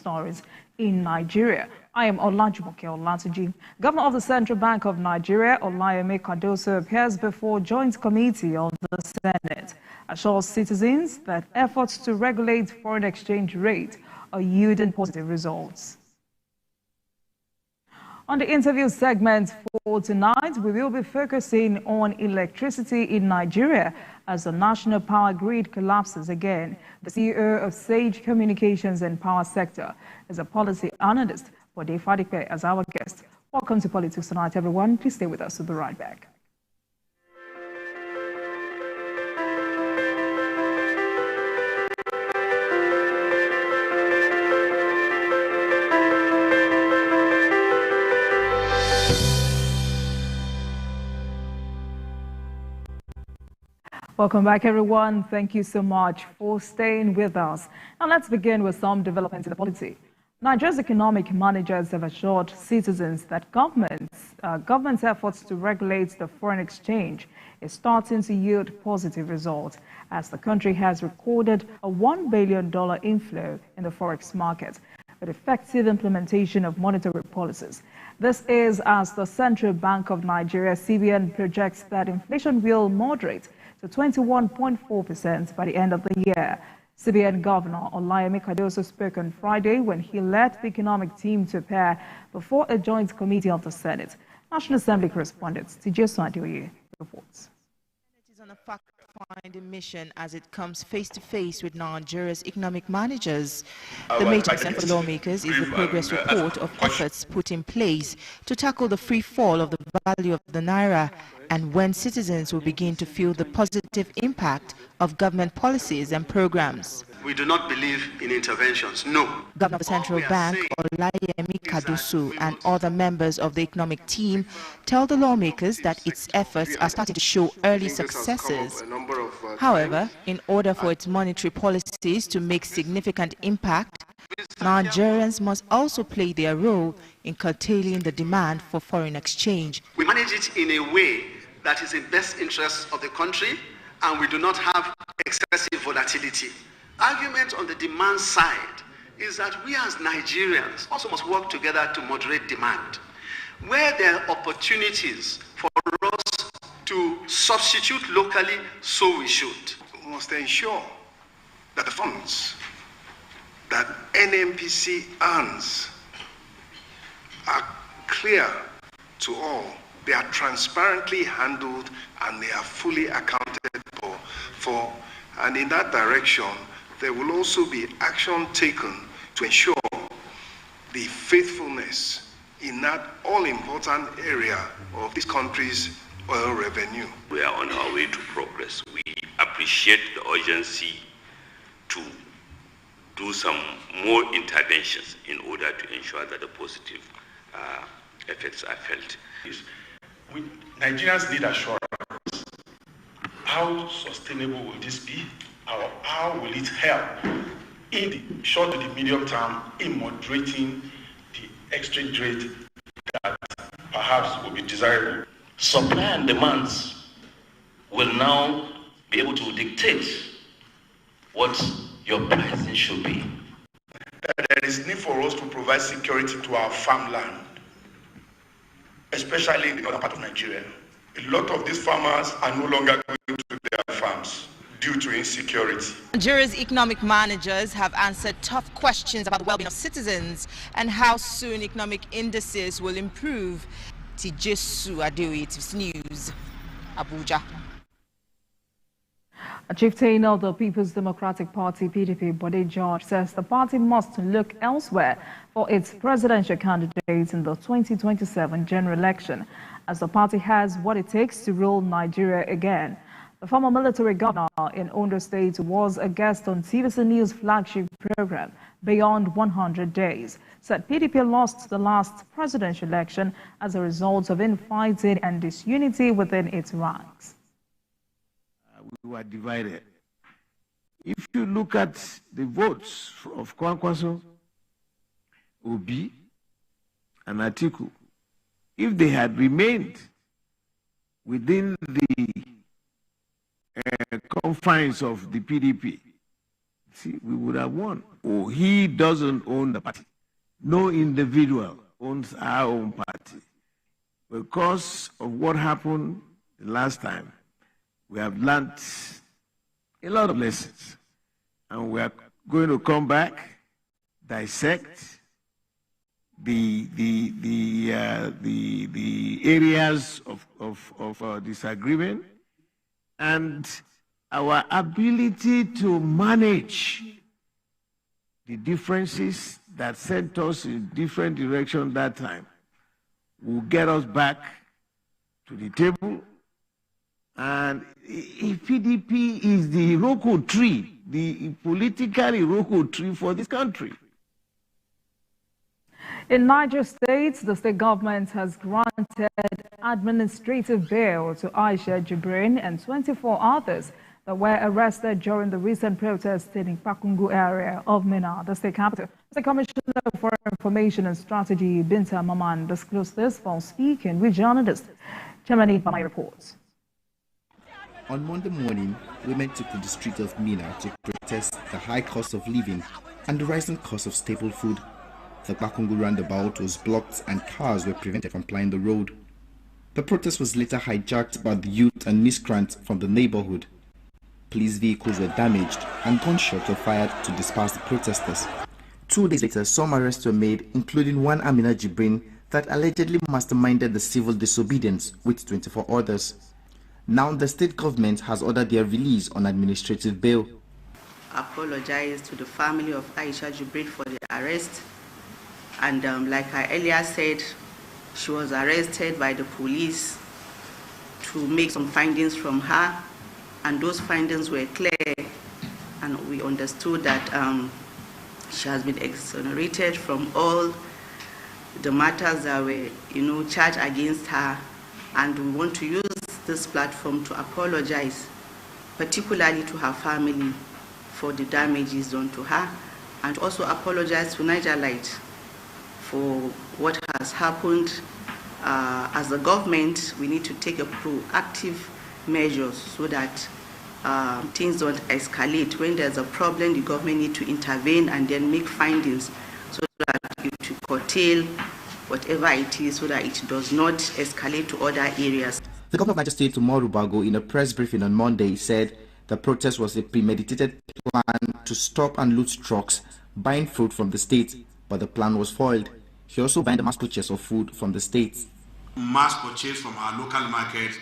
stories in Nigeria. I am Olajumoke Olatunji. Governor of the Central Bank of Nigeria, Olayemi Cardoso, appears before Joint Committee on the Senate, assures citizens that efforts to regulate foreign exchange rate are yielding positive results. On the interview segment for tonight, we will be focusing on electricity in Nigeria as the national power grid collapses again. The CEO of Sage Communications and Power Sector is a policy analyst, Bode Fadipe, as our guest. Welcome to Politics Tonight, everyone. Please stay with us. We'll be right back. Welcome back, everyone. Thank you so much for staying with us. Now let's begin with some developments in the polity. Nigeria's economic managers have assured citizens that government's efforts to regulate the foreign exchange is starting to yield positive results, as the country has recorded a $1 billion inflow in the forex market with effective implementation of monetary policies. This is as the Central Bank of Nigeria, CBN, projects that inflation will moderate to 21.4% by the end of the year. CBN Governor Olayemi Cardoso spoke on Friday when he led the economic team to appear before a joint committee of the Senate. National Assembly correspondent TVC News On reports. It is on a fact-finding mission as it comes face-to-face with Nigeria's economic managers. The major concern for lawmakers is the progress report of efforts put in place to tackle the free fall of the value of the naira and when citizens will begin to feel the positive impact of government policies and programs. We do not believe in interventions, no. Governor of the Central Bank, Olayemi Cardoso, and other members of the economic team tell the lawmakers that its efforts are starting to show early successes. However, in order for its monetary policies to make significant impact, Nigerians must also play their role in curtailing the demand for foreign exchange. We manage it in a way that is in best interest of the country, and we do not have excessive volatility. Argument on the demand side is that we as Nigerians also must work together to moderate demand. Where there are opportunities for us to substitute locally, so we should. We must ensure that the funds that NMPC earns are clear to all. They are transparently handled and they are fully accounted for. And in that direction, there will also be action taken to ensure the faithfulness in that all-important area of this country's oil revenue. We are on our way to progress. We appreciate the urgency to do some more interventions in order to ensure that the positive effects are felt. Nigerians need assurance. How sustainable will this be? How will it help in the short to the medium term in moderating the exchange rate that perhaps will be desirable? Supply and demands will now be able to dictate what your pricing should be. There is need for us to provide security to our farmland, especially in the northern part of Nigeria. A lot of these farmers are no longer going to their farms due to insecurity. Nigeria's economic managers have answered tough questions about the well-being of citizens and how soon economic indices will improve. TVC News, Abuja. A chieftain of the People's Democratic Party, PDP, Bode George, says the party must look elsewhere for its presidential candidates in the 2027 general election, as the party has what it takes to rule Nigeria again. The former military governor in Ondo State was a guest on TVC News' flagship program, Beyond 100 Days, said PDP lost the last presidential election as a result of infighting and disunity within its ranks. We were divided. If you look at the votes of Kwankwaso, Obi, and Atiku, if they had remained within the confines of the PDP, party, we would have won. Oh, he doesn't own the party. No individual owns our own party. Because of what happened the last time, we have learned a lot of lessons. And we are going to come back, dissect the areas of disagreement and our ability to manage the differences that sent us in different directions that time will get us back to the table. And if PDP is the Iroko tree, the political Iroko tree for this country. In Niger State, the state government has granted administrative bail to Aisha Jibrin and 24 others that were arrested during the recent protests in Pakungu area of Minna, the state capital. The Commissioner for Information and Strategy, Binta Maman, disclosed this while speaking with journalists. Chairman Ibama reports. On Monday morning, women took to the streets of Minna to protest the high cost of living and the rising cost of staple food. The Pakungu roundabout was blocked and cars were prevented from plying the road. The protest was later hijacked by the youth and miscreants from the neighborhood. Police vehicles were damaged and gunshots were fired to disperse the protesters. 2 days later, some arrests were made, including one Amina Jibrin that allegedly masterminded the civil disobedience with 24 others. Now the state government has ordered their release on administrative bail. I apologize to the family of Aisha Jibrin for the arrest. And like I earlier said, she was arrested by the police to make some findings from her. And those findings were clear, and we understood that she has been exonerated from all the matters that were, charged against her. And we want to use this platform to apologize, particularly to her family, for the damages done to her, and also apologize to Niger Light for what has happened. As a government, we need to take a proactive measures so that things don't escalate. When there's a problem, the government needs to intervene and then make findings so that it to curtail whatever it is so that it does not escalate to other areas. The governor of Niger State, Umaru Bago, in a press briefing on Monday, said the protest was a premeditated plan to stop and loot trucks buying food from the state, but the plan was foiled. He also banned the mass purchase of food from the state. Mass purchase from our local markets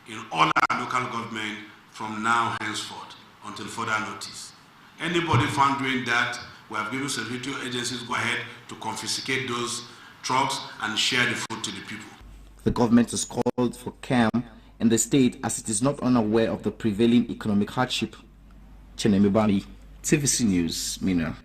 in all our local government from now henceforth until further notice. Anybody found doing that, we have given security agencies go ahead to confiscate those trucks and share the food to the people. The government has called for calm in the state as it is not unaware of the prevailing economic hardship. Chenemibami, TVC News, Minna.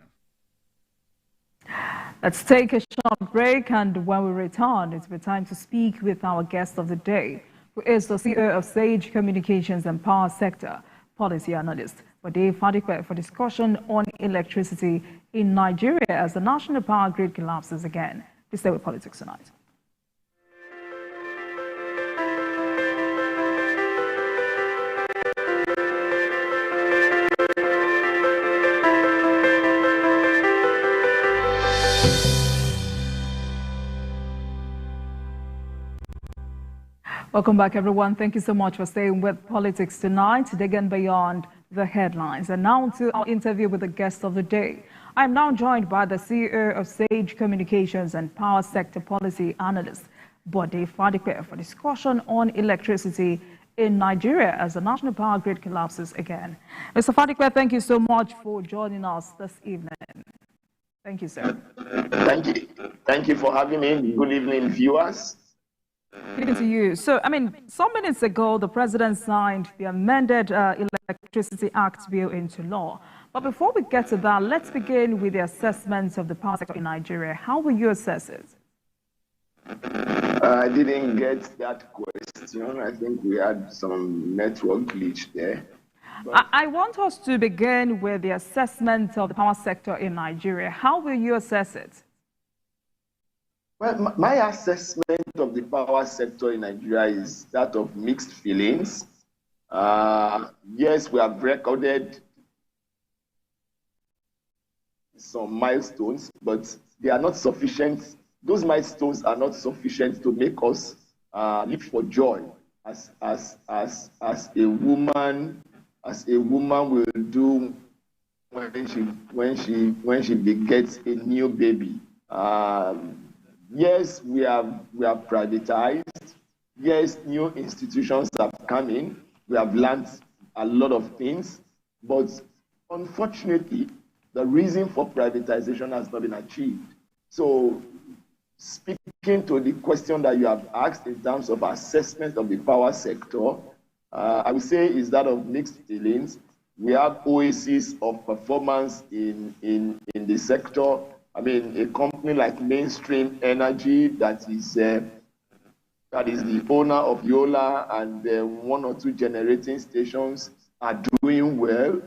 Let's take a short break, and when we return, it's time to speak with our guest of the day, who is the CEO of Sage Communications and Power Sector Policy Analyst, Bode Fadikwe, for discussion on electricity in Nigeria as the national power grid collapses again. Please stay with Politics Tonight. Welcome back, everyone. Thank you so much for staying with Politics Tonight, digging beyond the headlines. And now to our interview with the guest of the day. I'm now joined by the CEO of Sage Communications and Power Sector Policy Analyst, Bode Fadikwe, for discussion on electricity in Nigeria as the national power grid collapses again. Mr. Fadikwe, thank you so much for joining us this evening. Thank you, sir. Thank you. Thank you for having me. Good evening, viewers. Good to you. So, some minutes ago, the president signed the amended Electricity Act bill into law. But before we get to that, let's begin with the assessment of the power sector in Nigeria. How will you assess it? I didn't get that question. I think we had some network glitch there. I want us to begin with the assessment of the power sector in Nigeria. How will you assess it? Well, my assessment of the power sector in Nigeria is that of mixed feelings. Yes, we have recorded some milestones, but they are not sufficient. Those milestones are not sufficient to make us leap for joy as a woman will do when she begets a new baby. Yes, we have privatized. Yes, new institutions have come in. We have learned a lot of things, but unfortunately, the reason for privatization has not been achieved. So, speaking to the question that you have asked in terms of assessment of the power sector, I would say is that of mixed feelings. We have oases of performance in the sector. I mean, a company like Mainstream Energy that is the owner of Yola and 1 or 2 generating stations are doing well.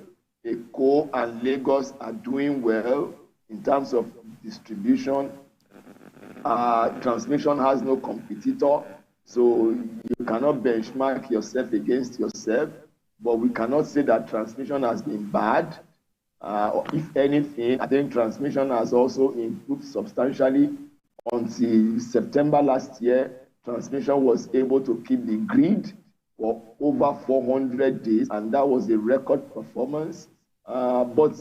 Eko and Lagos are doing well in terms of distribution. Transmission has no competitor, so you cannot benchmark yourself against yourself. But we cannot say that transmission has been bad. If anything, I think transmission has also improved substantially. Until September last year, transmission was able to keep the grid for over 400 days, and that was a record performance. But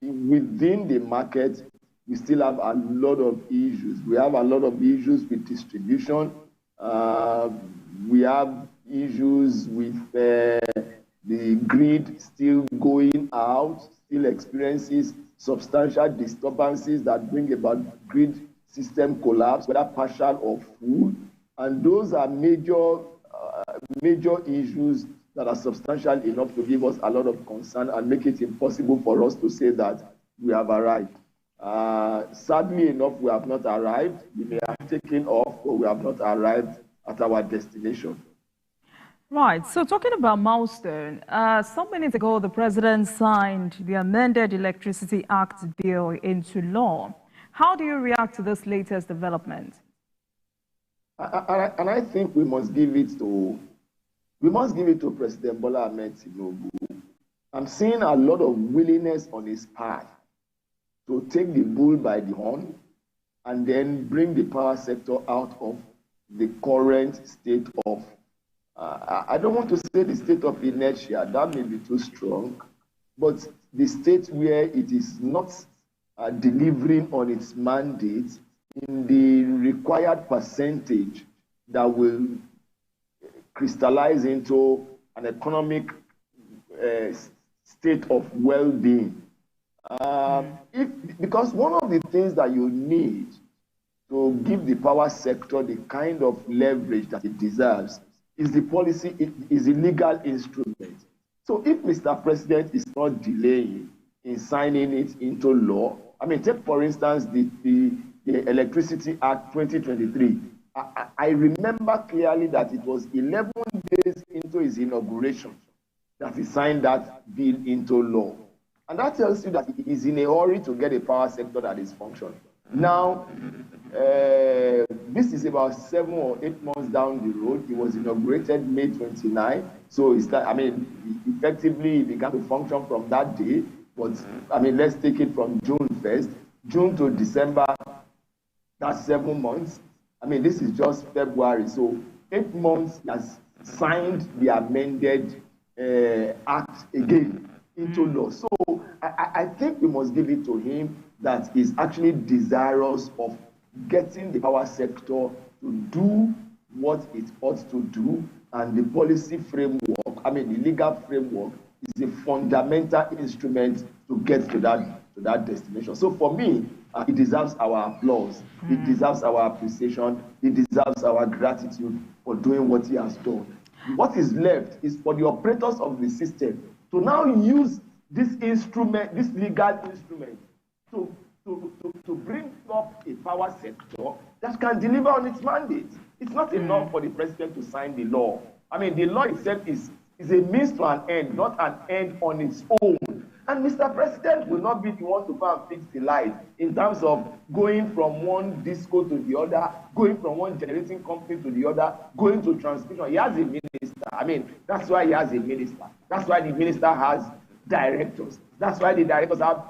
within the market, we still have a lot of issues. We have a lot of issues with distribution. We have issues with the grid still going out, still experiences substantial disturbances that bring about grid system collapse, whether partial or full. And those are major issues that are substantial enough to give us a lot of concern and make it impossible for us to say that we have arrived. Sadly enough, we have not arrived. We may have taken off, but we have not arrived at our destination. Right. So talking about milestone, some minutes ago, the president signed the amended Electricity Act bill into law. How do you react to this latest development? And I think we must give it to President Bola Ahmed Tinubu. I'm seeing a lot of willingness on his part to take the bull by the horn and then bring the power sector out of the current state of, I don't want to say the state of inertia, that may be too strong, but the state where it is not delivering on its mandate in the required percentage that will crystallize into an economic state of well-being. Because one of the things that you need to give the power sector the kind of leverage that it deserves is the policy, is the legal instrument. So if Mr. President is not delaying in signing it into law, I mean, take for instance the Electricity Act 2023. I remember clearly that it was 11 days into his inauguration that he signed that bill into law. And that tells you that he is in a hurry to get a power sector that is functioning. Now, this is about 7 or 8 months down the road. It was inaugurated May 29. So, effectively, it began to function from that day. But, let's take it from June 1st. June to December, that's 7 months. This is just February. So, 8 months has signed the amended act again into law. So, I think we must give it to him that he's actually desirous of getting the power sector to do what it ought to do, and the policy framework, the legal framework, is a fundamental instrument to get to that destination. So for me, it deserves our applause, it deserves our appreciation, it deserves our gratitude for doing what he has done. What is left is for the operators of the system to now use this instrument, this legal instrument, to bring up a power sector that can deliver on its mandate. It's not enough for the president to sign the law. The law itself is a means to an end, not an end on its own. And Mr. President will not be the one to go and fix the light in terms of going from one disco to the other, going from one generating company to the other, going to transmission. He has a minister. That's why he has a minister. That's why the minister has directors. That's why the directors have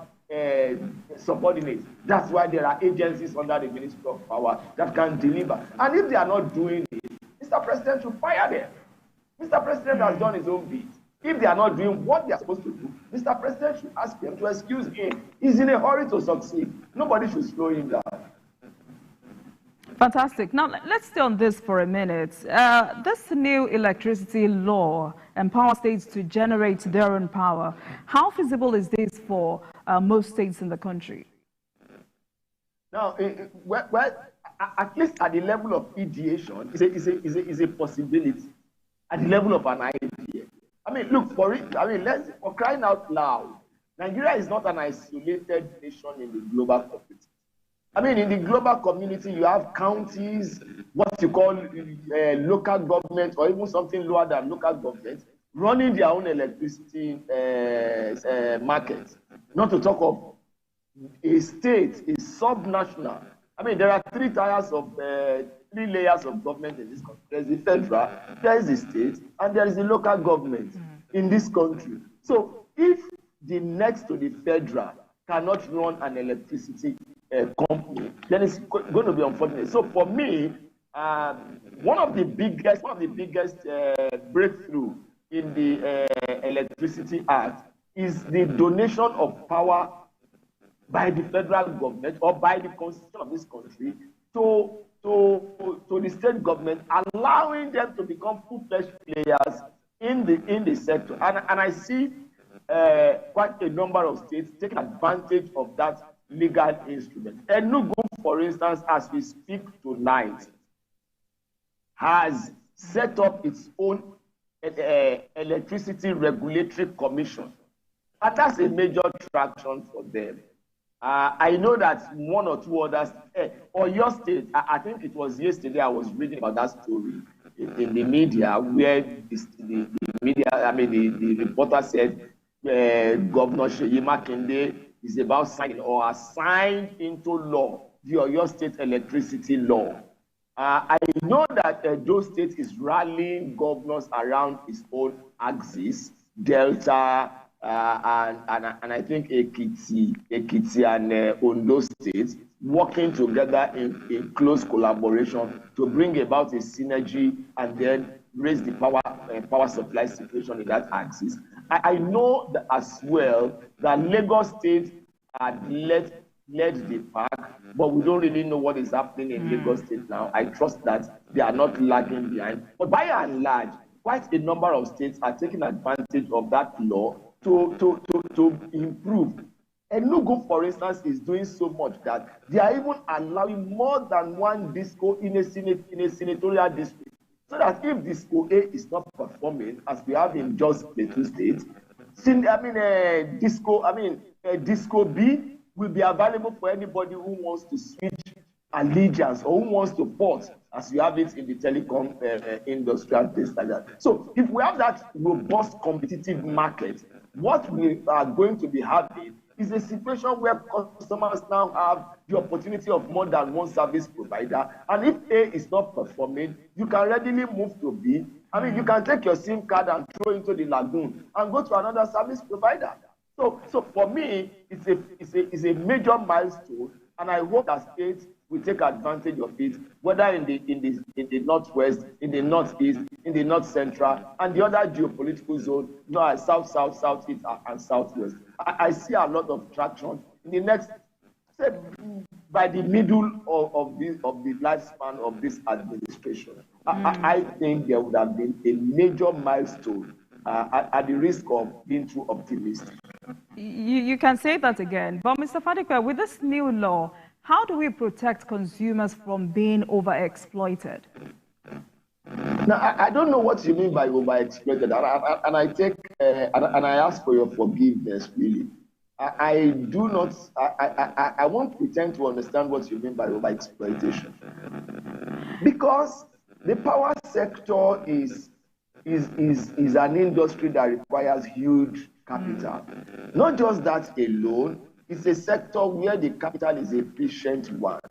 subordinates. That's why there are agencies under the Ministry of Power that can deliver. And if they are not doing it, Mr. President should fire them. Mr. President has done his own bit. If they are not doing what they are supposed to do, Mr. President should ask them to excuse him. He's in a hurry to succeed. Nobody should slow him down. Fantastic. Now, let's stay on this for a minute. This new electricity law empowers states to generate their own power. How feasible is this for most states in the country? Now, at least at the level of ideation, is a possibility. At the level of an idea. I mean, look, for crying out loud, Nigeria is not an isolated nation in the global community. I mean, in the global community, you have counties, what you call local government, or even something lower than local government, running their own electricity market. Not to talk of a state, a subnational. I mean, there are three layers of government in this country. There's the federal, there is the state, and there is the local government in this country. So if the next to the federal cannot run an electricity company, then it's going to be unfortunate. So for me, one of the biggest breakthrough in the Electricity Act is the donation of power by the federal government or by the constitution of this country to the state government, allowing them to become full-fledged players in the sector. And I see quite a number of states taking advantage of that legal instrument. Enugu, for instance, as we speak tonight, has set up its own electricity regulatory commission. And that's a major traction for them. I know that one or two others, or your state, I think it was yesterday I was reading about that story in the media where the reporter said Governor Seyi Makinde is about signing or has signed into law the Oyo State electricity law. I know that Edo State is rallying governors around its own axis, Delta, and I think Ekiti and Ondo State, working together in close collaboration to bring about a synergy and then raise the power supply situation in that axis. I know that as well that Lagos State had led the pack, but we don't really know what is happening in Lagos State now. I trust that they are not lagging behind. But by and large, quite a number of states are taking advantage of that law to improve. Enugu, for instance, is doing so much that they are even allowing more than one disco in a senatorial district. So that if disco A is not performing, as we have in just Plateau State, disco B will be available for anybody who wants to switch allegiance or who wants to port, as you have it in the telecom industry and things like that. So if we have that robust competitive market, what we are going to be having is a situation where customers now have the opportunity of more than one service provider. And if A is not performing, you can readily move to B. I mean, you can take your SIM card and throw into the lagoon and go to another service provider. So for me, it's a major milestone, and I hope that states will take advantage of it, whether in the northwest, in the northeast, in the north central, and the other geopolitical zone, south, southeast, and southwest. I see a lot of traction in the next, say, by the middle of the lifespan of this administration. I think there would have been a major milestone at the risk of being too optimistic. You can say that again, but Mr. Fadikwe, with this new law, how do we protect consumers from being overexploited? Now, I don't know what you mean by overexploited, and I take and I ask for your forgiveness. Really, I do not. I won't pretend to understand what you mean by overexploitation, because the power sector is an industry that requires huge capital. Not just that alone. It's a sector where the capital is a patient one.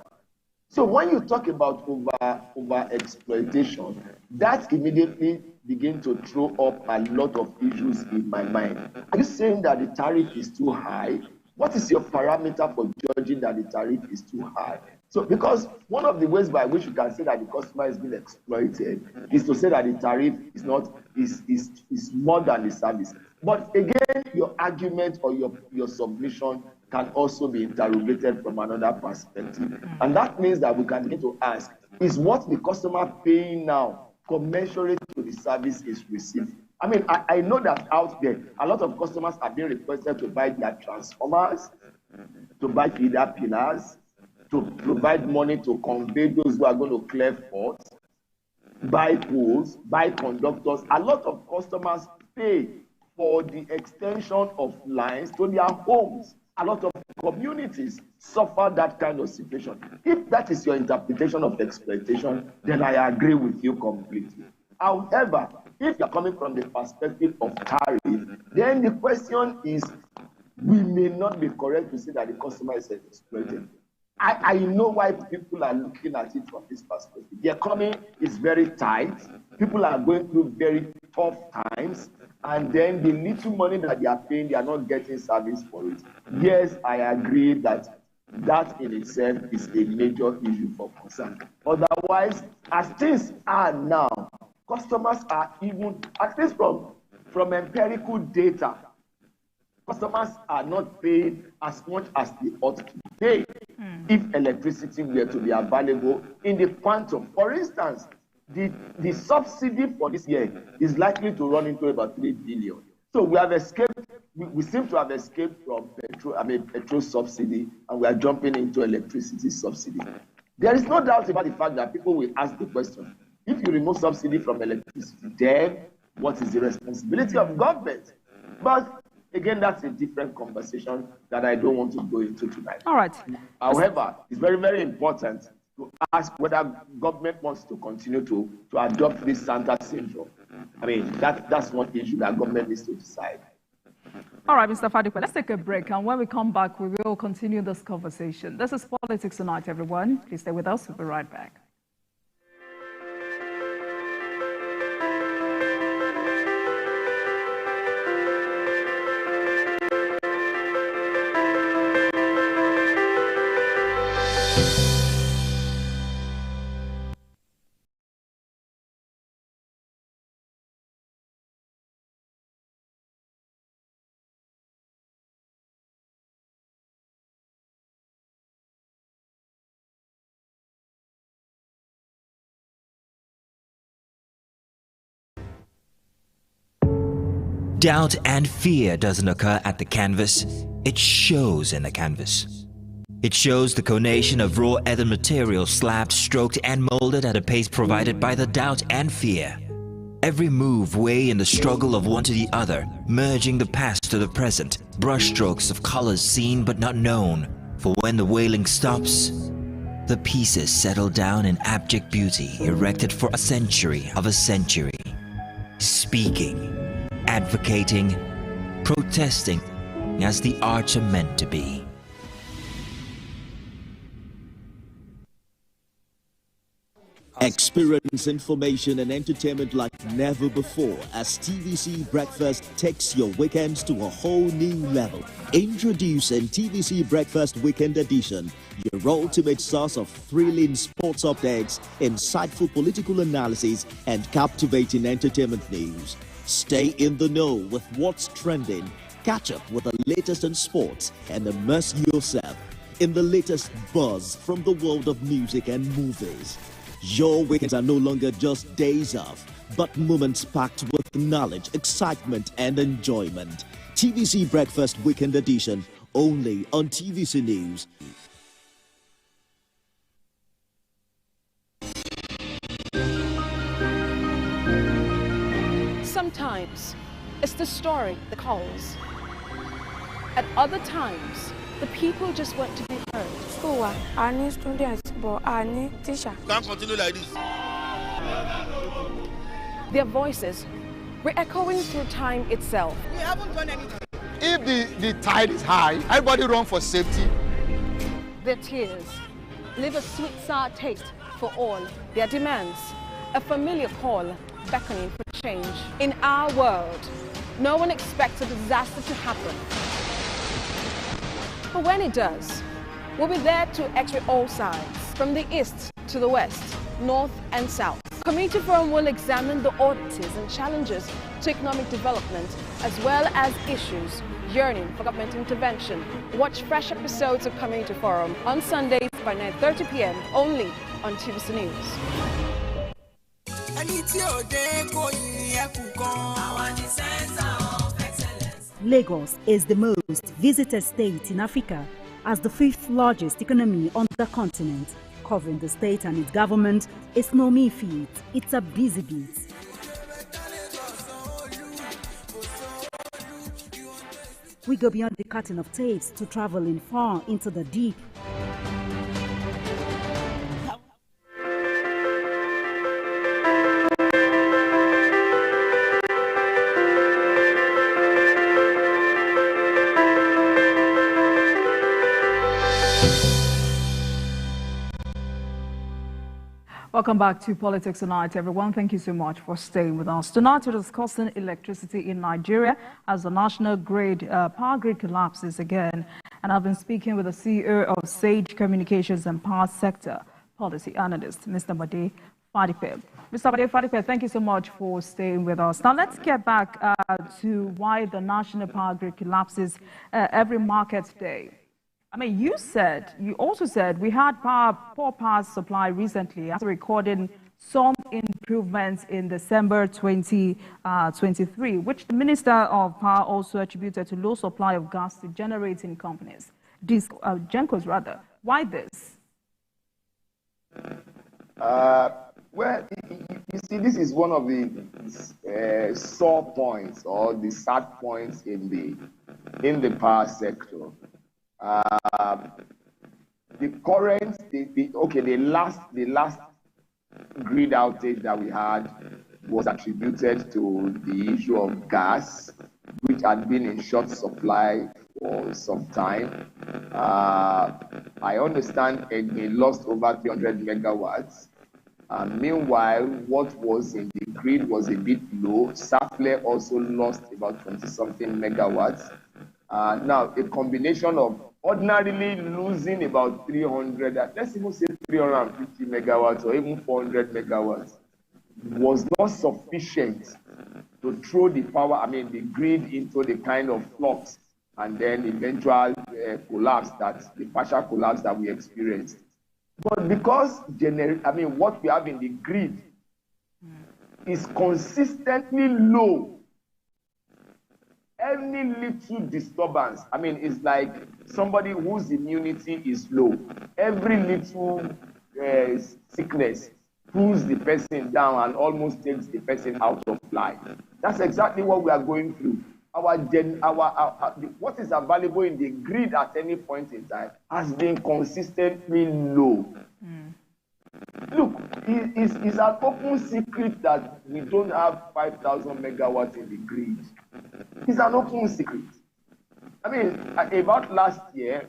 So when you talk about over exploitation, that immediately begins to throw up a lot of issues in my mind. Are you saying that the tariff is too high? What is your parameter for judging that the tariff is too high? So, because one of the ways by which you can say that the customer is being exploited is to say that the tariff is more than the service. But again, your argument or your submission can also be interrogated from another perspective. And that means that we can begin to ask, is what the customer paying now commensurate to the service is receiving? I mean, I know that out there, a lot of customers are being requested to buy their transformers, to buy feeder pillars, to provide money to convey those who are going to clear faults, buy poles, buy conductors. A lot of customers pay for the extension of lines to their homes. A lot of communities suffer that kind of situation. If that is your interpretation of exploitation, then I agree with you completely. However, if you're coming from the perspective of tariff, then the question is, we may not be correct to say that the customer is exploited. I know why people are looking at it from this perspective. The economy is very tight. People are going through very tough times. And then the little money that they are paying, they are not getting service for it. Yes, I agree that in itself is a major issue for concern. Otherwise, as things are now, customers are even, at least from empirical data, customers are not paying as much as they ought to pay if electricity were to be available in the quantum. For instance, the subsidy for this year is likely to run into about 3 billion. So we have escaped, we seem to have escaped from petrol subsidy, and we are jumping into electricity subsidy. There is no doubt about the fact that people will ask the question, if you remove subsidy from electricity, then what is the responsibility of government? But again, that's a different conversation that I don't want to go into tonight. All right. However, it's very, very important to ask whether government wants to continue to adopt this Santa syndrome. I mean, that's one issue that government needs to decide. All right, Mr. Fadikwe, let's take a break. And when we come back, we will continue this conversation. This is Politics Tonight, everyone. Please stay with us. We'll be right back. Doubt and fear doesn't occur at the canvas, it shows in the canvas. It shows the conation of raw earthen material slabbed, stroked and molded at a pace provided by the doubt and fear. Every move way in the struggle of one to the other, merging the past to the present, brushstrokes of colors seen but not known. For when the wailing stops, the pieces settle down in abject beauty erected for a century of a century. Speaking, advocating, protesting as the arts are meant to be. Experience information and entertainment like never before as TVC Breakfast takes your weekends to a whole new level. Introducing TVC Breakfast Weekend Edition, your ultimate source of thrilling sports updates, insightful political analysis, and captivating entertainment news. Stay in the know with what's trending, catch up with the latest in sports, and immerse yourself in the latest buzz from the world of music and movies. Your weekends are no longer just days off, but moments packed with knowledge, excitement, and enjoyment. TVC Breakfast Weekend Edition, only on TVC News. Sometimes it's the story that calls. At other times, the people just want to be heard. I need students, but I need teachers. Can't continue like this. Their voices re-echoing through time itself. We haven't done anything. If the tide is high, everybody run for safety. Their tears leave a sweet, sour taste for all their demands. A familiar call beckoning for change. In our world, no one expects a disaster to happen. But when it does, we'll be there to x-ray all sides, from the east to the west, north and south. Community Forum will examine the oddities and challenges to economic development, as well as issues yearning for government intervention. Watch fresh episodes of Community Forum on Sundays by 9:30 p.m. only on TVC News. Lagos is the most visited state in Africa, as the 5th largest economy on the continent. Covering the state and its government is no mean feat, it's a busy beat. We go beyond the cutting of tapes to traveling far into the deep. Welcome back to Politics Tonight, everyone. Thank you so much for staying with us. Tonight, we're discussing electricity in Nigeria as the national power grid collapses again. And I've been speaking with the CEO of Sage Communications and Power Sector Policy Analyst, Mr. Bade Fadipe. Mr. Bade Fadipe, thank you so much for staying with us. Now, let's get back to why the national power grid collapses every market day. I mean, you also said we had poor power supply recently after recording some improvements in December 2023, which the Minister of Power also attributed to low supply of gas to generating companies, GENCOs rather. Why this? Well, you see, this is one of the sore points or the sad points in the power sector. The last grid outage that we had was attributed to the issue of gas, which had been in short supply for some time. I understand it lost over 300 megawatts. Meanwhile, what was in the grid was a bit low. Safle also lost about 20-something megawatts. Now, a combination of ordinarily losing about 300, let's even say 350 megawatts or even 400 megawatts, was not sufficient to throw the the grid into the kind of flux and then eventual partial collapse that we experienced. But because what we have in the grid is consistently low, any little disturbance, it's like somebody whose immunity is low. Every little sickness pulls the person down and almost takes the person out of life. That's exactly what we are going through. What is available in the grid at any point in time has been consistently low. Look, it's an open secret that we don't have 5,000 megawatts in the grid. It's an open secret. About last year,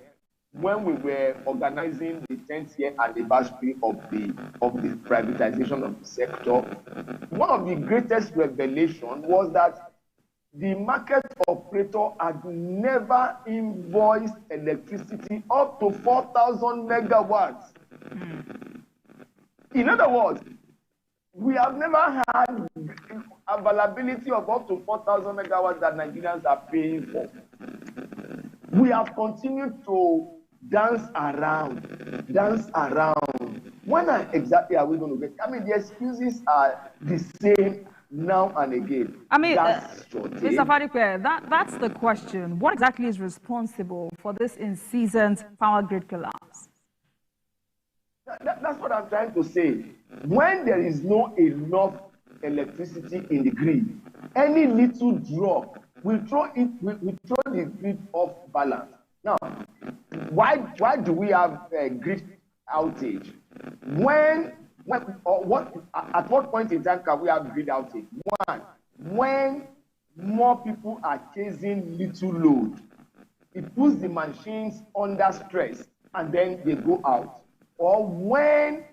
when we were organizing the 10th year anniversary of the privatization of the sector, one of the greatest revelations was that the market operator had never invoiced electricity up to 4,000 megawatts. In other words, we have never had availability of up to 4,000 megawatts that Nigerians are paying for. We have continued to dance around. When exactly are we going to get? The excuses are the same now and again. Mr. Fadipe, that's the question. What exactly is responsible for this incessant power grid collapse? That's what I'm trying to say. When there is not enough electricity in the grid, any little drop will throw the grid off balance. Now, why do we have a grid outage? At what point in time can we have grid outage? One, when more people are chasing little load, it puts the machines under stress and then they go out. Or when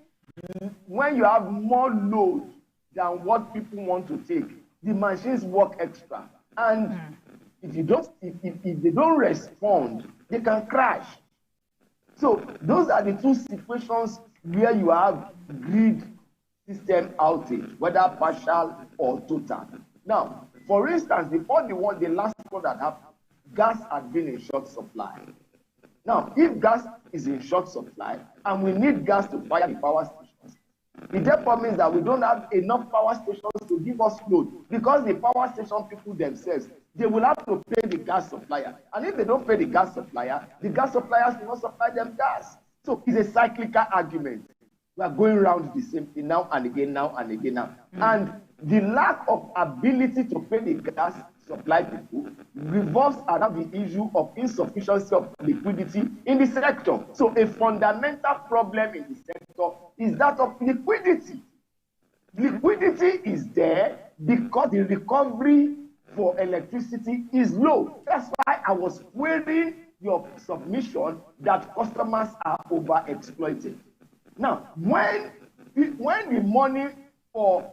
you have more load than what people want to take, the machines work extra. And if they don't respond, they can crash. So those are the two situations where you have grid system outage, whether partial or total. Now, for instance, before the last one that happened, gas had been in short supply. Now, if gas is in short supply and we need gas to fire the power stations, it therefore means that we don't have enough power stations to give us load, because the power station people themselves, they will have to pay the gas supplier. And if they don't pay the gas suppliers will not supply them gas. So it's a cyclical argument. We are going around the same thing now and again, now and again now. And the lack of ability to pay the gas supply people revolves around the issue of insufficiency of liquidity in the sector. So a fundamental problem in the sector is that of liquidity. Liquidity is there because the recovery for electricity is low. That's why I was querying your submission that customers are overexploited. Now, when the money for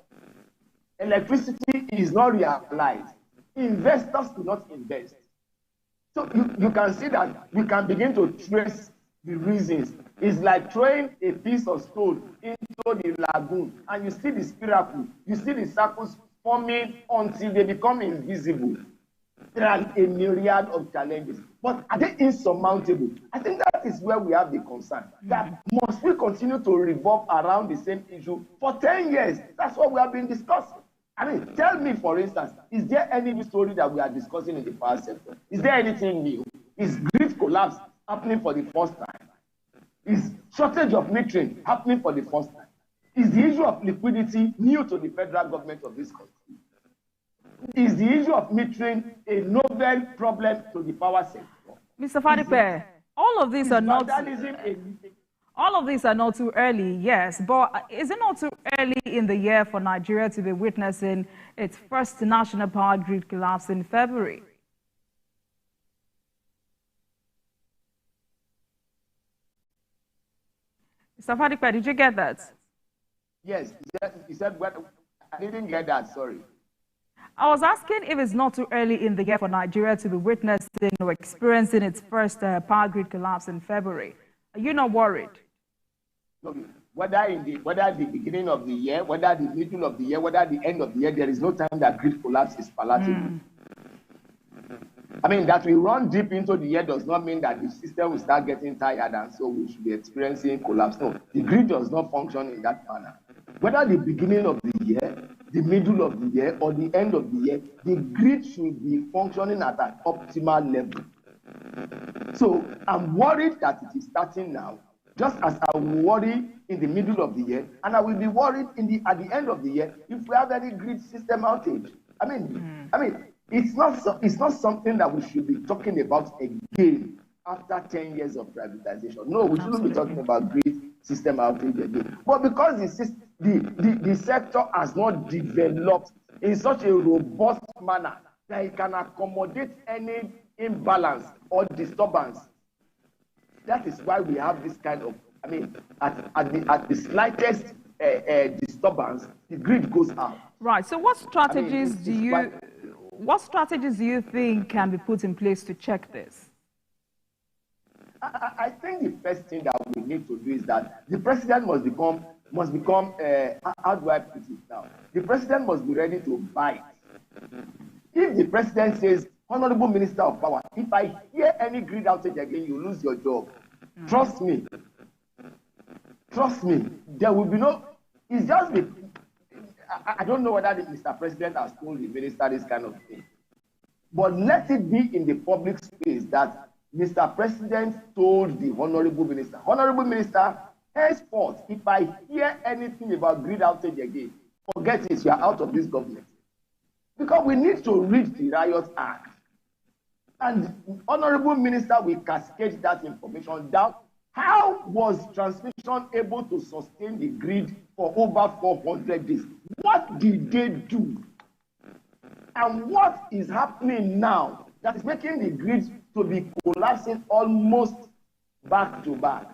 electricity is not realized, investors do not invest. So you can see that we can begin to trace the reasons. It's like throwing a piece of stone into the lagoon and you see the spiral, you see the circles forming until they become invisible. There are a myriad of challenges, but are they insurmountable? I think that is where we have the concern. That must we continue to revolve around the same issue for 10 years? That's what we have been discussing. I mean, tell me, for instance, is there any new story that we are discussing in the power sector? Is there anything new? Is grid collapse happening for the first time? Is shortage of metering happening for the first time? Is the issue of liquidity new to the federal government of this country? Is the issue of metering a novel problem to the power sector? Mr. Fadipe, all of these are not too early, yes, but is it not too early in the year for Nigeria to be witnessing its first national power grid collapse in February? Mr. Fadipe, did you get that? Yes, he said what? I didn't get that, sorry. I was asking if it's not too early in the year for Nigeria to be witnessing or experiencing its first power grid collapse in February. Are you not worried? No, whether the beginning of the year, whether the middle of the year, whether the end of the year, there is no time that grid collapse is palatable. I mean, that we run deep into the year does not mean that the system will start getting tired and so we should be experiencing collapse. No, the grid does not function in that manner. Whether the beginning of the year, the middle of the year, or the end of the year, the grid should be functioning at an optimal level. So I'm worried that it is starting now, just as I will worry in the middle of the year, and I will be worried at the end of the year if we have any grid system outage. I mean, it's not something that we should be talking about again after 10 years of privatization. No, we shouldn't be talking about grid system outage again. But because the sector has not developed in such a robust manner that it can accommodate any imbalance or disturbance, that is why we have this kind of, I mean, at the slightest disturbance, the grid goes out. Right. So what strategies do you think can be put in place to check this? I think the first thing that we need to do is that the president must become how do I put it now? The president must be ready to bite. If the president says, Honorable Minister of Power, if I hear any grid outage again, you lose your job. Trust me, there will be no, it's just the, I don't know whether Mr. President has told the minister this kind of thing, but let it be in the public space that Mr. President told the Honorable Minister, henceforth, if I hear anything about grid outage again, forget it, you are out of this government. Because we need to read the Riot Act. And Honorable Minister will cascade that information down. How was transmission able to sustain the grid for over 400 days? What did they do? And what is happening now that is making the grid to be collapsing almost back to back?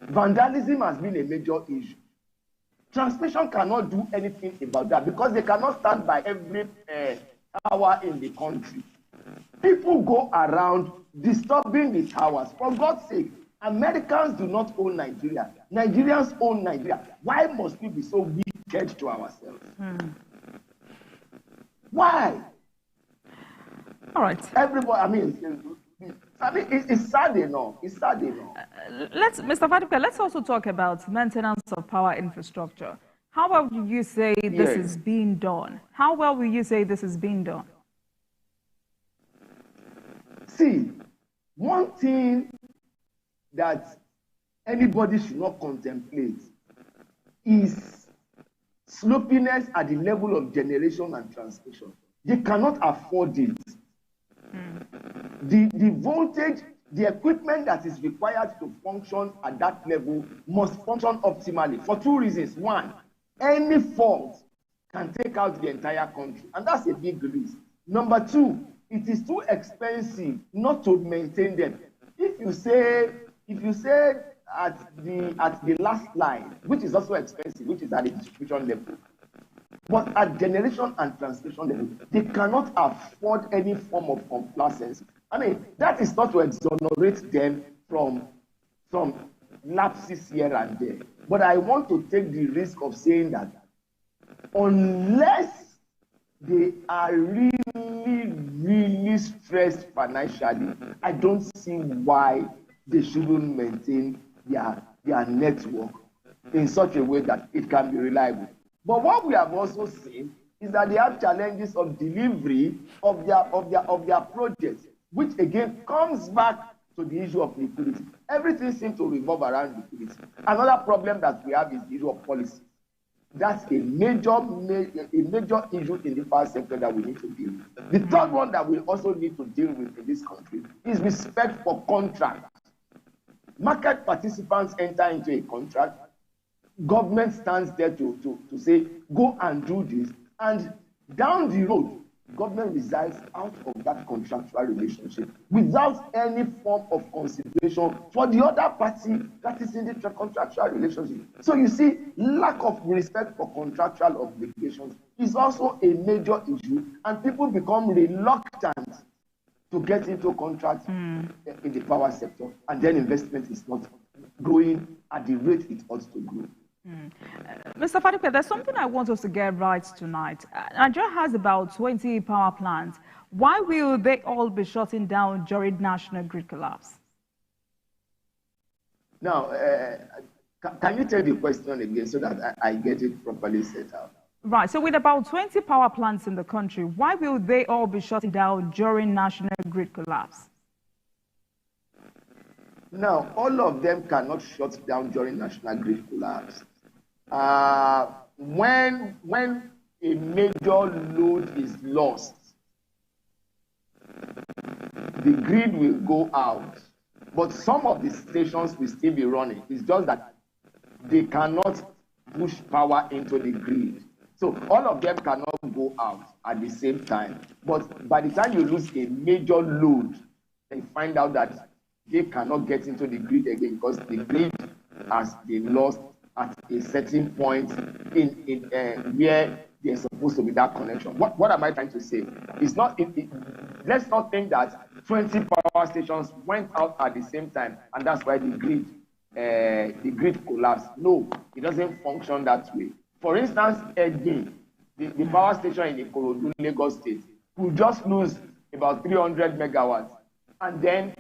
Vandalism has been a major issue. Transmission cannot do anything about that because they cannot stand by every tower in the country. People go around disturbing the towers. For God's sake, Americans do not own Nigeria. Nigerians own Nigeria. Why must we be so wicked to ourselves? Why? All right. Everybody, I mean, it's sad enough. It's sad enough. Mr. Fadipe, let's also talk about maintenance of power infrastructure. How well do you say this is being done? How well will you say this is being done? See, one thing that anybody should not contemplate is sloppiness at the level of generation and transmission. They cannot afford it. The voltage, the equipment that is required to function at that level must function optimally for two reasons. One, any fault can take out the entire country, and that's a big risk. Number two, it is too expensive not to maintain them. If you say at the last line, which is also expensive, which is at the distribution level, but at generation and transmission level, they cannot afford any form of complacence. I mean, that is not to exonerate them from lapses here and there. But I want to take the risk of saying that unless they are really stressed financially, I don't see why they shouldn't maintain their network in such a way that it can be reliable. But what we have also seen is that they have challenges of delivery of their projects, which again comes back to the issue of liquidity. Everything seems to revolve around liquidity. Another problem that we have is the issue of policy. That's a major issue in the power sector that we need to deal with. The third one that we also need to deal with in this country is respect for contracts. Market participants enter into a contract. Government stands there to say, go and do this. And down the road, government resides out of that contractual relationship without any form of consideration for the other party that is in the contractual relationship. So you see, lack of respect for contractual obligations is also a major issue, and people become reluctant to get into contracts in the power sector, and then investment is not growing at the rate it ought to grow. Mr. Fadipe, there's something I want us to get right tonight. Nigeria has about 20 power plants. Why will they all be shutting down during national grid collapse? Now, can you tell the question again so that I get it properly set out? Right. So with about 20 power plants in the country, why will they all be shutting down during national grid collapse? Now, all of them cannot shut down during national grid collapse. When a major load is lost, the grid will go out. But some of the stations will still be running. It's just that they cannot push power into the grid. So all of them cannot go out at the same time. But by the time you lose a major load, you find out that they cannot get into the grid again because the grid has been lost at a certain point in where there's supposed to be that connection. What am I trying to say? It's not. Let's not think that 20 power stations went out at the same time and that's why the grid collapsed. No, it doesn't function that way. For instance, again, the power station in Ikorodu, Lagos State, will just lose about 300 megawatts, and then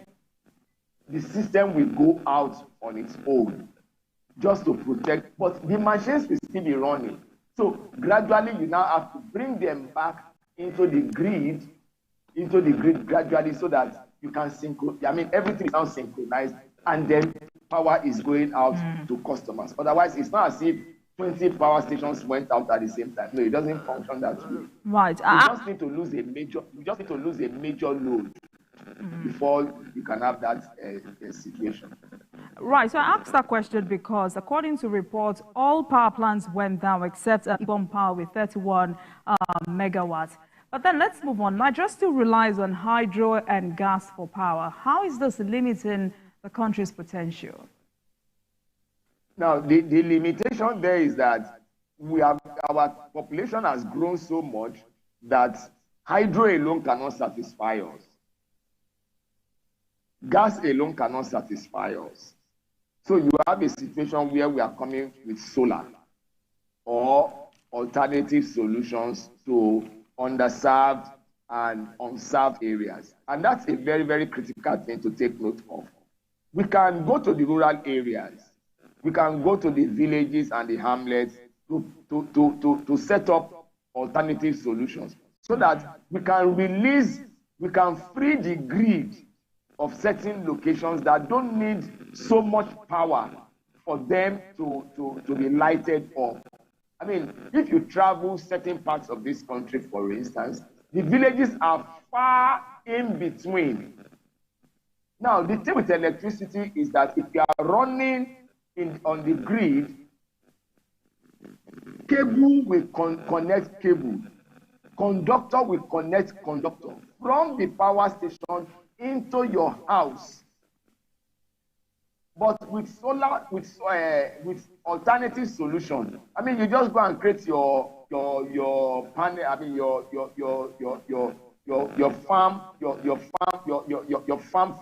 the system will go out on its own, just to protect. But the machines will still be running. So gradually, you now have to bring them back into the grid gradually, so that you can synchronize. I mean, everything is now synchronized, and then power is going out to customers. Otherwise, it's not as if 20 power stations went out at the same time. No, it doesn't function that way. Right. You just need to lose a major load before you can have that situation. Right. So I asked that question because, according to reports, all power plants went down except Ibom Power with 31 megawatts. But then let's move on. Nigeria still relies on hydro and gas for power. How is this limiting the country's potential? Now, the limitation there is that our population has grown so much that hydro alone cannot satisfy us. gas alone cannot satisfy us. So you have a situation where we are coming with solar or alternative solutions to underserved and unserved areas. And that's a very, very critical thing to take note of. We can go to the rural areas. We can go to the villages and the hamlets to set up alternative solutions so that we can free the grid of certain locations that don't need so much power for them to be lighted up. I mean, if you travel certain parts of this country, for instance, the villages are far in between. Now, the thing with electricity is that if you are running on the grid, cable will connect cable, conductor will connect conductor from the power station into your house. But with solar, with alternative solution, I mean, you just go and create your panel. I mean, your farm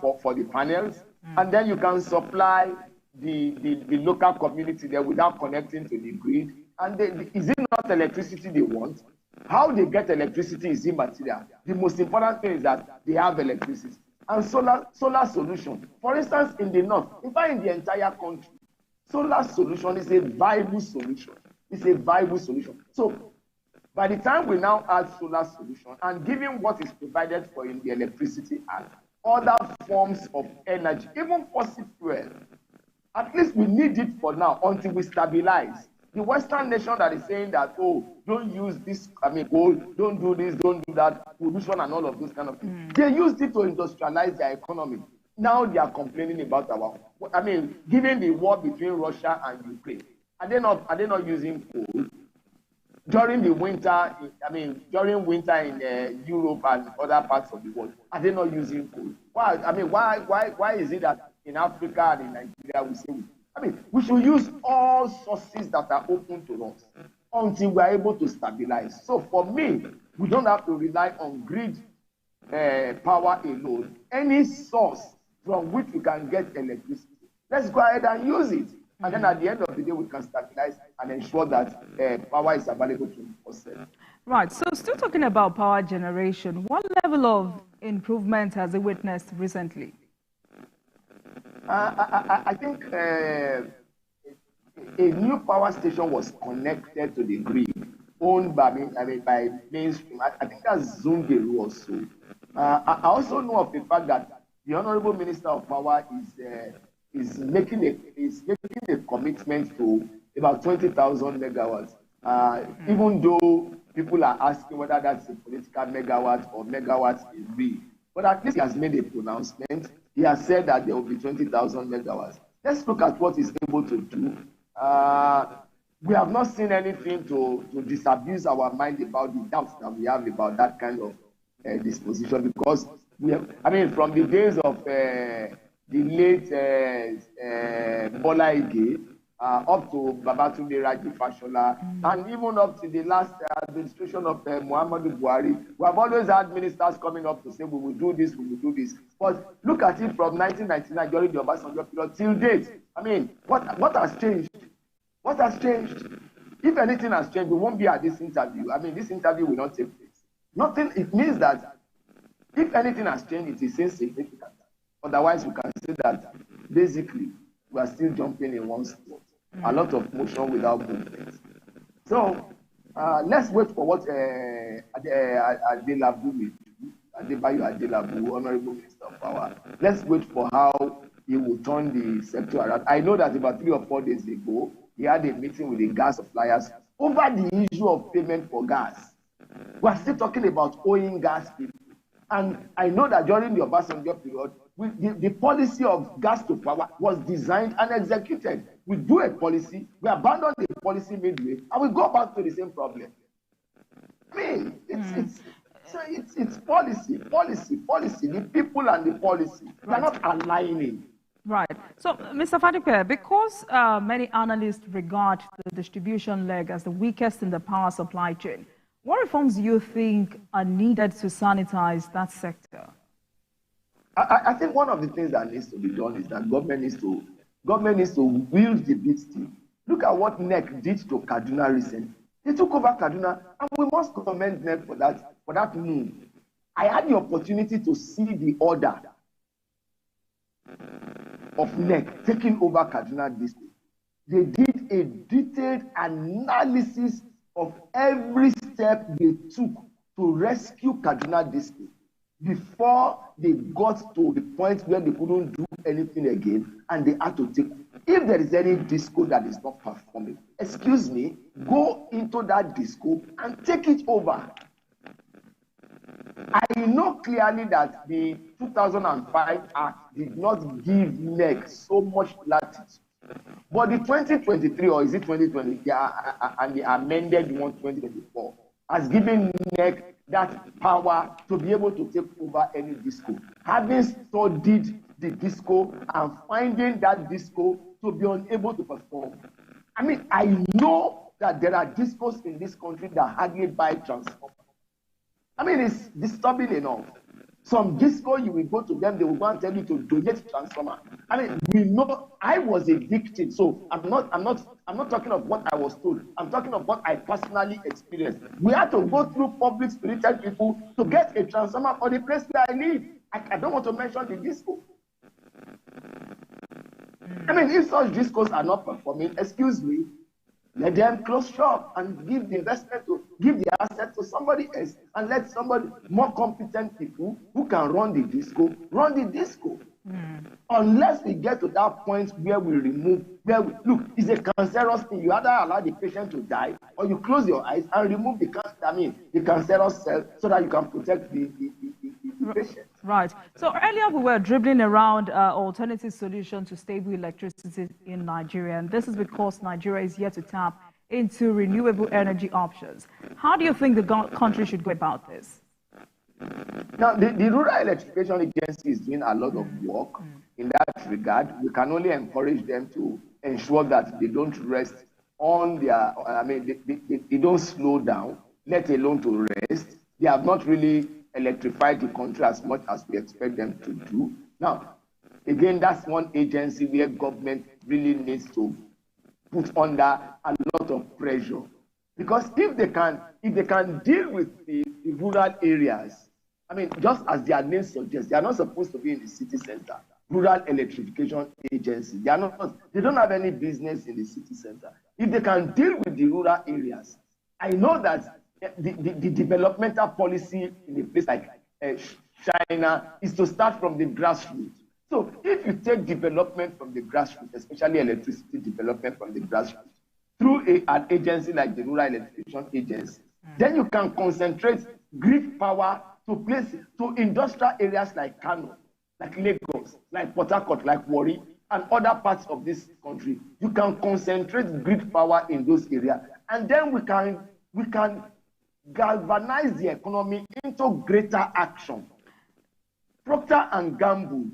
for the panels, and then you can supply the local community there without connecting to the grid. And is it not electricity they want? How they get electricity is immaterial. The most important thing is that they have electricity. And solar solution, for instance, in the north, in fact, in the entire country, solar solution is a viable solution. It's a viable solution. So, by the time we now add solar solution, and given what is provided for in the Electricity Act, other forms of energy, even fossil fuel, at least we need it for now until we stabilize. The Western nation that is saying that, oh, don't use this, I mean, coal, don't do this, don't do that, pollution and all of those kind of things. They used it to industrialize their economy. Now they are complaining about given the war between Russia and Ukraine, are they not using coal? During the winter, during winter in Europe and other parts of the world, are they not using coal? Why is it that in Africa and in Nigeria we say we should use all sources that are open to us until we are able to stabilize. So for me, we don't have to rely on grid power alone. Any source from which we can get electricity, let's go ahead and use it. And then at the end of the day, we can stabilize and ensure that power is available to us. Right. So still talking about power generation, what level of improvement has it witnessed recently? I think a new power station was connected to the grid, owned by mainstream. I think that's Zungeru also. I also know of the fact that the Honorable Minister of Power is making a commitment to about 20,000 megawatts. Even though people are asking whether that's a political megawatt or megawatts in real, but at least he has made a pronouncement. He has said that there will be 20,000 megawatts. Let's look at what he's able to do. We have not seen anything to disabuse our mind about the doubts that we have about that kind of disposition, because from the days of the late Bola Ige up to Babatunde Raji Fashola, and even up to the last administration of Muhammadu Buhari, we have always had ministers coming up to say, we will do this, we will do this. But look at it from 1999 during the Obasanjo period till date. What has changed? What has changed? If anything has changed, we won't be at this interview. This interview will not take place. Nothing. It means that if anything has changed, it is insignificant. Otherwise, we can say that basically we are still jumping in one spot. A lot of motion without movement. So let's wait for what Adelabu will do. Adebayo Adelabu, Honorable Minister of Power. Let's wait for how he will turn the sector around. I know that about 3 or 4 days ago, he had a meeting with the gas suppliers over the issue of payment for gas. We are still talking about owing gas people. And I know that during the Obasanjo period, the policy of gas to power was designed and executed. We do a policy, we abandon the policy midway, and we go back to the same problem. It's policy. The people and the policy. We are not aligning. Right. So, Mr. Fadipe, because many analysts regard the distribution leg as the weakest in the power supply chain, what reforms do you think are needed to sanitize that sector? I think one of the things that needs to be done is that government needs to wield the big stick. Look at what NEC did to Kaduna recently. They took over Kaduna, and we must commend NEC for that move. I had the opportunity to see the order of NEC taking over Kaduna district. They did a detailed analysis of every step they took to rescue Kaduna district before they got to the point where they couldn't do anything again, and they had to take. If there is any disco that is not performing, excuse me, go into that disco and take it over. I know clearly that the 2005 Act did not give NEC so much latitude. But the 2023, or is it 2020, and the amended one 2024, has given NEC that power to be able to take over any disco. Having studied the disco and finding that disco to be unable to perform. I mean, I know that there are discos in this country that hardly buy transformers. I mean, it's disturbing enough. Some disco, you will go to them, they will go and tell you to donate transformer. I mean, we know I was a victim, so I'm not talking of what I was told. I'm talking of what I personally experienced. We had to go through public spirited people to get a transformer for the place where I live. I don't want to mention the disco. I mean, if such discos are not performing, excuse me, let them close shop and give the investment to give the asset to somebody else, and let somebody more competent people who can run the disco. Unless we get to that point where we remove, look, it's a cancerous thing. You either allow the patient to die, or you close your eyes and remove the cancerous cell so that you can protect the patient. Right. So earlier we were dribbling around alternative solutions to stable electricity in Nigeria, and this is because Nigeria is yet to tap into renewable energy options. How do you think the country should go about this? Now, the Rural Electrification Agency is doing a lot of work in that regard. We can only encourage them to ensure that they don't rest on their, they don't slow down, let alone to rest. They have not really electrified the country as much as we expect them to do. Now, again, that's one agency where government really needs to put under a lot of pressure. Because if they can deal with the rural areas, I mean, just as their name suggests, they are not supposed to be in the city center. Rural Electrification Agency. They don't have any business in the city center. If they can deal with the rural areas, I know that the developmental policy in a place like China is to start from the grassroots. So if you take development from the grassroots, especially electricity development from the grassroots, through an agency like the Rural Electrification Agency, then you can concentrate grid power to industrial areas like Kano, like Lagos, like Port Harcourt, like Warri, and other parts of this country. You can concentrate grid power in those areas, and then we can galvanize the economy into greater action. Procter and Gamble,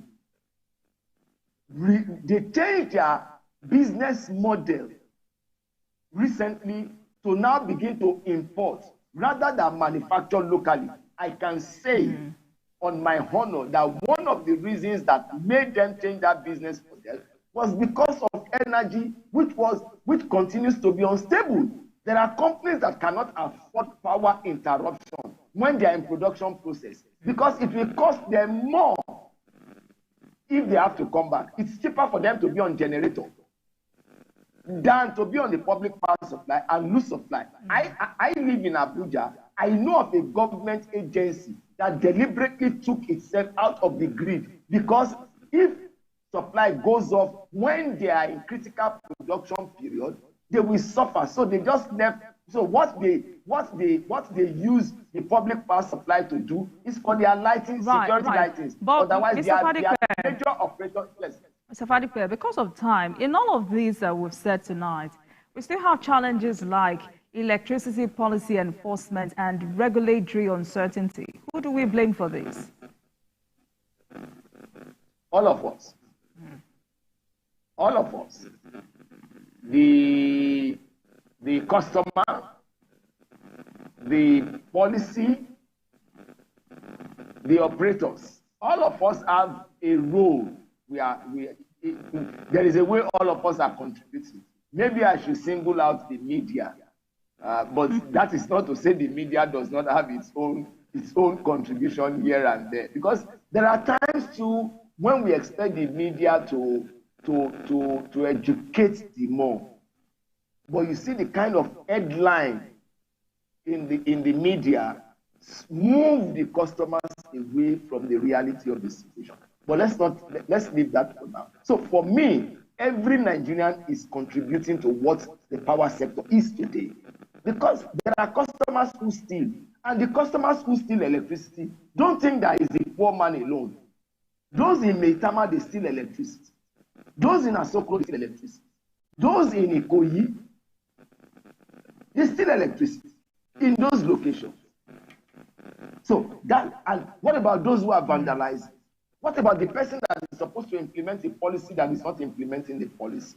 they changed their business model recently to now begin to import rather than manufacture locally. I can say on my honor that one of the reasons that made them change that business model was because of energy, which continues to be unstable. There are companies that cannot afford power interruption when they are in production process because it will cost them more if they have to come back. It's cheaper for them to be on generator than to be on the public power supply and lose supply. I live in Abuja. I know of a government agency that deliberately took itself out of the grid because if supply goes off when they are in critical production period, they will suffer. So they just left. So what they use the public power supply to do is for their lighting, security lighting. But otherwise, they are major operators. Yes. Mr. Fadipe, because of time, in all of these that we've said tonight, we still have challenges like electricity policy enforcement and regulatory uncertainty. Who do we blame for this? All of us. All of us. The customer, the policy, the operators. all of us have a role. There is a way all of us are contributing. Maybe I should single out the media, but that is not to say the media does not have its own contribution here and there. Because there are times too when we expect the media to educate the more, but you see the kind of headline in the media move the customers away from the reality of the situation. But let's leave that for now. So for me, every Nigerian is contributing to what the power sector is today. Because there are customers who steal, and the customers who steal electricity don't think that is the poor man alone. Those in Maitama, they steal electricity. Those in Asokro, they steal electricity. Those in Ikoyi, they steal electricity in those locations. So that, and what about those who are vandalizing? What about the person that is supposed to implement a policy that is not implementing the policy?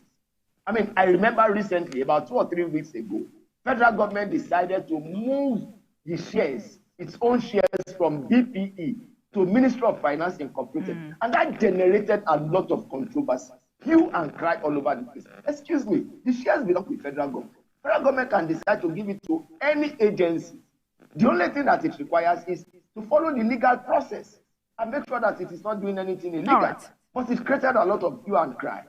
I mean, I remember recently, about 2 or 3 weeks ago, federal government decided to move the shares, its own shares from BPE to Ministry of Finance Incorporated. And that generated a lot of controversy, hue and cry all over the place. Excuse me, the shares belong to the federal government. Federal government can decide to give it to any agency. The only thing that it requires is to follow the legal process and make sure that it is not doing anything illegal. Right. But it created a lot of hue and cry.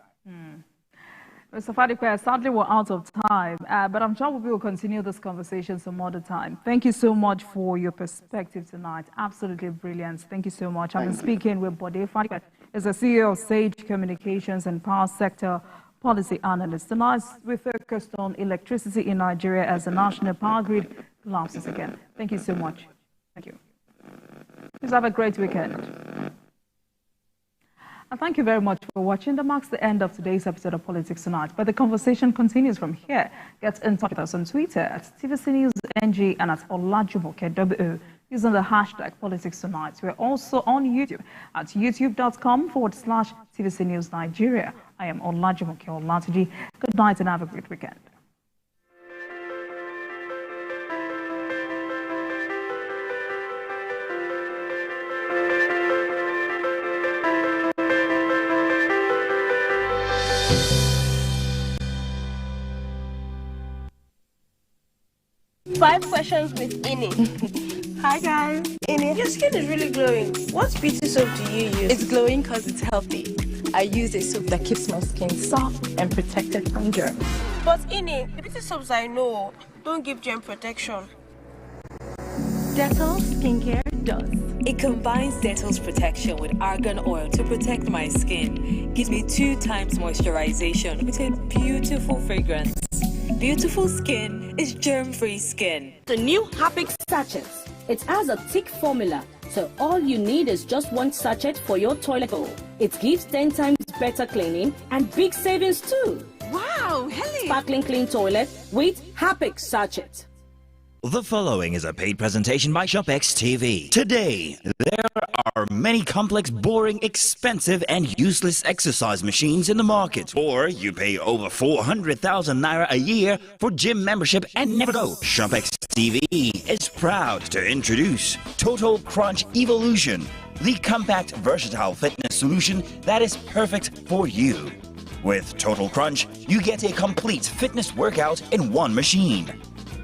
Mr. Fadikwe, sadly we're out of time, but I'm sure we will continue this conversation some other time. Thank you so much for your perspective tonight. Absolutely brilliant. Thank you so much. I've been speaking with Bode Fadikwe, is the CEO of Sage Communications and Power Sector Policy Analyst. Tonight we focused on electricity in Nigeria as the national power grid collapses again. Thank you so much. Thank you. Please have a great weekend. And thank you very much for watching. That marks the end of today's episode of Politics Tonight. But the conversation continues from here. Get in touch with us on Twitter at TVC News NG and at Olajumoke using the hashtag Politics Tonight. We're also on YouTube at youtube.com/TVC News Nigeria. I am Olajumoke Olatuji. Good night and have a great weekend. 5 questions with Ini. Hi guys. Ini, your skin is really glowing. What beauty soap do you use? It's glowing because it's healthy. I use a soap that keeps my skin soft and protected from germs. But Ini, the beauty soaps I know don't give germ protection. Dettol Skincare does. It combines Dettol's protection with argan oil to protect my skin. Gives me 2 times moisturization with a beautiful fragrance. Beautiful skin is germ-free skin. The new Hapix sachets. It has a thick formula, so all you need is just 1 sachet for your toilet bowl. It gives 10 times better cleaning and big savings too. Wow, Helen! Sparkling clean toilet with Hapix sachet. The following is a paid presentation by ShopX TV. Today, there are many complex, boring, expensive, and useless exercise machines in the market. Or you pay over 400,000 naira a year for gym membership and never go. ShopX TV is proud to introduce Total Crunch Evolution, the compact, versatile fitness solution that is perfect for you. With Total Crunch, you get a complete fitness workout in one machine.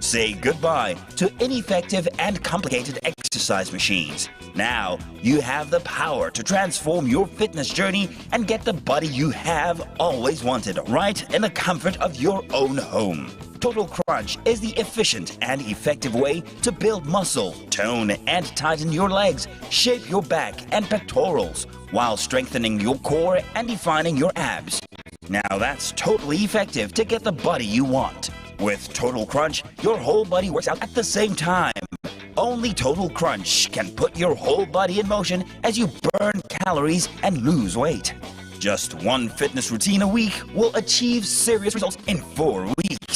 Say goodbye to ineffective and complicated exercise machines. Now, you have the power to transform your fitness journey and get the body you have always wanted right in the comfort of your own home. Total Crunch is the efficient and effective way to build muscle, tone and tighten your legs, shape your back and pectorals, while strengthening your core and defining your abs. Now that's totally effective to get the body you want. With Total Crunch, your whole body works out at the same time. Only Total Crunch can put your whole body in motion as you burn calories and lose weight. Just 1 fitness routine a week will achieve serious results in 4 weeks.